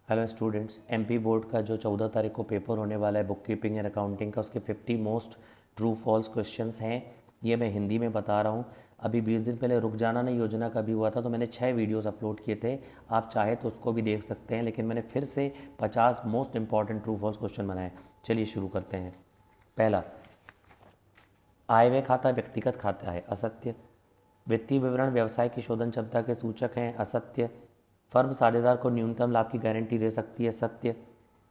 Hello students, MP board का जो 14 तारीख को पेपर होने वाला है बुक कीपिंग एंड अकाउंटिंग का, उसके 50 मोस्ट ट्रू फॉल्स क्वेश्चंस हैं। ये मैं हिंदी में बता रहा हूँ। अभी 20 दिन पहले रुक जाना नहीं योजना का भी हुआ था, तो मैंने 6 वीडियोस अपलोड किए थे। आप चाहे तो उसको भी देख सकते हैं, लेकिन मैंने फिर से 50 most important true false question बनाए। चलिए शुरू करते हैं। पहला, आय व्यय खाता व्यक्तिगत खाता है, असत्य। वित्तीय विवरण व्यवसाय की शोधन क्षमता के सूचक हैं, असत्य। फर्म साझेदार को न्यूनतम लाभ की गारंटी दे सकती है, सत्य।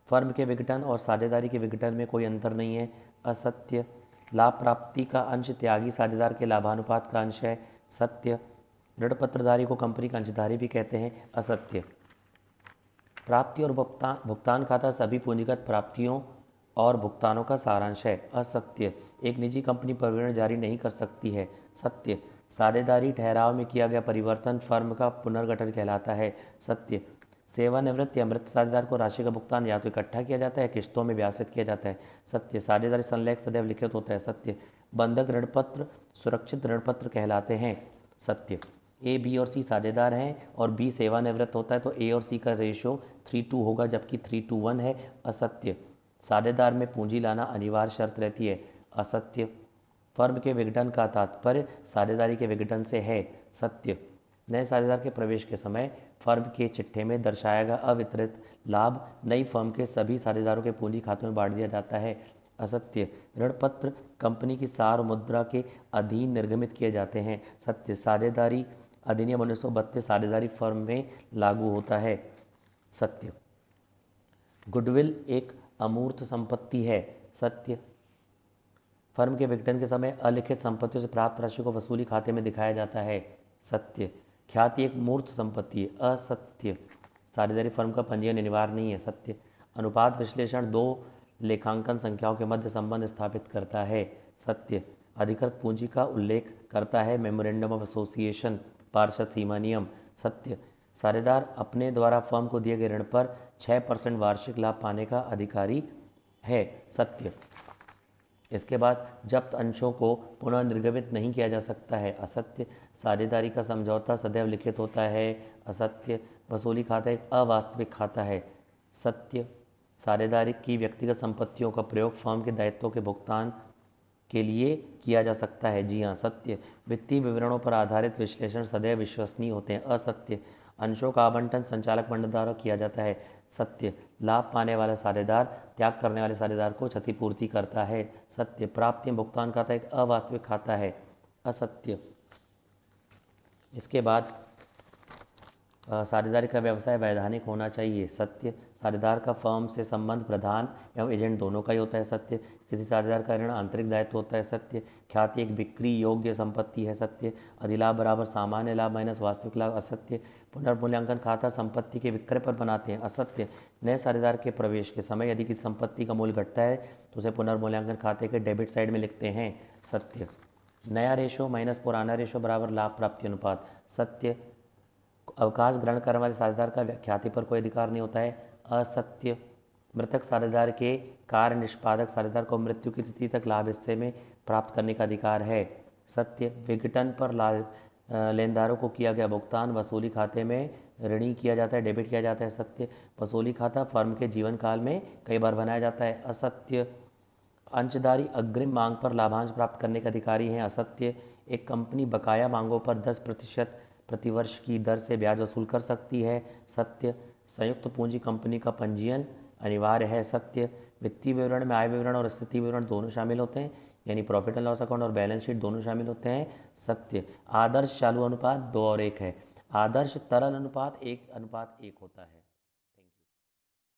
फर्म के विघटन और साझेदारी के विघटन में कोई अंतर नहीं है, असत्य। लाभ प्राप्ति का अंश त्यागी साझेदार के लाभानुपात का अंश है, सत्य। ऋण पत्रधारी को कंपनी का अंशधारी भी कहते हैं, असत्य। प्राप्ति और भुगतान खाता सभी पूंजीगत प्राप्तियों और भुगतानों का सारांश है, असत्य। एक निजी कंपनी पर ऋण जारी नहीं कर सकती है, सत्य। साझेदारी ठहराव में किया गया परिवर्तन फर्म का पुनर्गठन कहलाता है, सत्य। सेवानिवृत्त या मृत साझेदार को राशि का भुगतान या तो इकट्ठा किया जाता है, किस्तों में ब्यासित किया जाता है, सत्य। साझेदारी संलेख सदैव लिखित होता है, सत्य। बंधक ऋण पत्र सुरक्षित ऋण पत्र कहलाते हैं, सत्य। ए, बी और सी साझेदार हैं और बी सेवानिवृत्त होता है, तो ए और सी का रेशो 3:2 होगा, जबकि 3:1 है, असत्य। साझेदार में पूंजी लाना अनिवार्य शर्त रहती है, असत्य। फर्म के विघटन का तात्पर्य साझेदारी के विघटन से है, सत्य। नए साझेदार के प्रवेश के समय फर्म के चिट्ठे में दर्शाया गया अवितरित लाभ नई फर्म के सभी साझेदारों के पूंजी खातों में बांट दिया जाता है, असत्य। ऋण पत्र कंपनी की सार मुद्रा के अधीन निर्गमित किए जाते हैं, सत्य। साझेदारी अधिनियम 1932 साझेदारी फर्म में लागू होता है, सत्य। गुडविल एक अमूर्त संपत्ति है, सत्य। फर्म के विघटन के समय अलिखित संपत्तियों से प्राप्त राशि को वसूली खाते में दिखाया जाता है, सत्य। ख्याति एक मूर्त संपत्ति है, असत्य। साझेदारी फर्म का पंजीयन अनिवार्य नहीं है, सत्य। अनुपात विश्लेषण दो लेखांकन संख्याओं के मध्य संबंध स्थापित करता है, सत्य। अधिकृत पूंजी का उल्लेख करता है मेमोरेंडम ऑफ एसोसिएशन पार्षद सीमा नियम, सत्य। साझेदार अपने द्वारा फर्म को दिए गए ऋण पर 6% वार्षिक लाभ पाने का अधिकारी है, सत्य। इसके बाद जब्त अंशों को पुनः निर्गमित नहीं किया जा सकता है, असत्य। साझेदारी का समझौता सदैव लिखित होता है, असत्य। वसूली खाता एक अवास्तविक खाता है, सत्य। साझेदारी की व्यक्तिगत संपत्तियों का प्रयोग फर्म के दायित्वों के भुगतान के लिए किया जा सकता है, जी हाँ, सत्य। वित्तीय विवरणों पर आधारित विश्लेषण सदैव विश्वसनीय होते हैं, असत्य। अंशों का आवंटन संचालक मंडल द्वारा किया जाता है, सत्य। लाभ पाने वाला साझेदार त्याग करने वाले साझेदार को क्षतिपूर्ति करता है, सत्य। प्राप्ति भुगतान खाता एक अवास्तविक खाता है, असत्य। इसके बाद साझेदारी का व्यवसाय वैधानिक होना चाहिए, सत्य। साझेदार का फर्म से संबंध प्रधान एवं एजेंट दोनों का ही होता है, सत्य। किसी साझेदार का ऋण आंतरिक दायित्व होता है, सत्य। ख्याति एक बिक्री योग्य संपत्ति है, सत्य। अधिलाभ बराबर सामान्य लाभ माइनस वास्तविक लाभ, असत्य। पुनर्मूल्यांकन खाता संपत्ति के विक्रय पर बनाते हैं, असत्य। नए साझेदार के प्रवेश के समय यदि किसी संपत्ति का मूल्य घटता है तो उसे पुनर्मूल्यांकन खाते के डेबिट साइड में लिखते हैं, सत्य। नया रेशो माइनस पुराना रेशो बराबर लाभ प्राप्ति अनुपात, सत्य। अवकाश ग्रहण करने वाले साझेदार का ख्याति पर कोई अधिकार नहीं होता है, असत्य। मृतक साझेदार के कार्य निष्पादक साझेदार को मृत्यु की तिथि तक लाभ हिस्से में प्राप्त करने का अधिकार है, सत्य। विघटन पर लेनदारों को किया गया भुगतान वसूली खाते में ऋणी किया जाता है, डेबिट किया जाता है, सत्य। वसूली खाता फर्म के जीवन काल में कई बार बनाया जाता है, असत्य। अंशधारी अग्रिम मांग पर लाभांश प्राप्त करने के अधिकारी हैं, असत्य। एक कंपनी बकाया मांगों पर 10% प्रतिवर्ष की दर से ब्याज वसूल कर सकती है, सत्य। संयुक्त पूंजी कंपनी का पंजीयन अनिवार्य है, सत्य। वित्तीय विवरण में आय विवरण और स्थिति विवरण दोनों शामिल होते हैं, यानी प्रॉफिट एंड लॉस अकाउंट और बैलेंस शीट दोनों शामिल होते हैं, सत्य। आदर्श चालू अनुपात 2 और 1 है, आदर्श तरल अनुपात 1:1 होता है।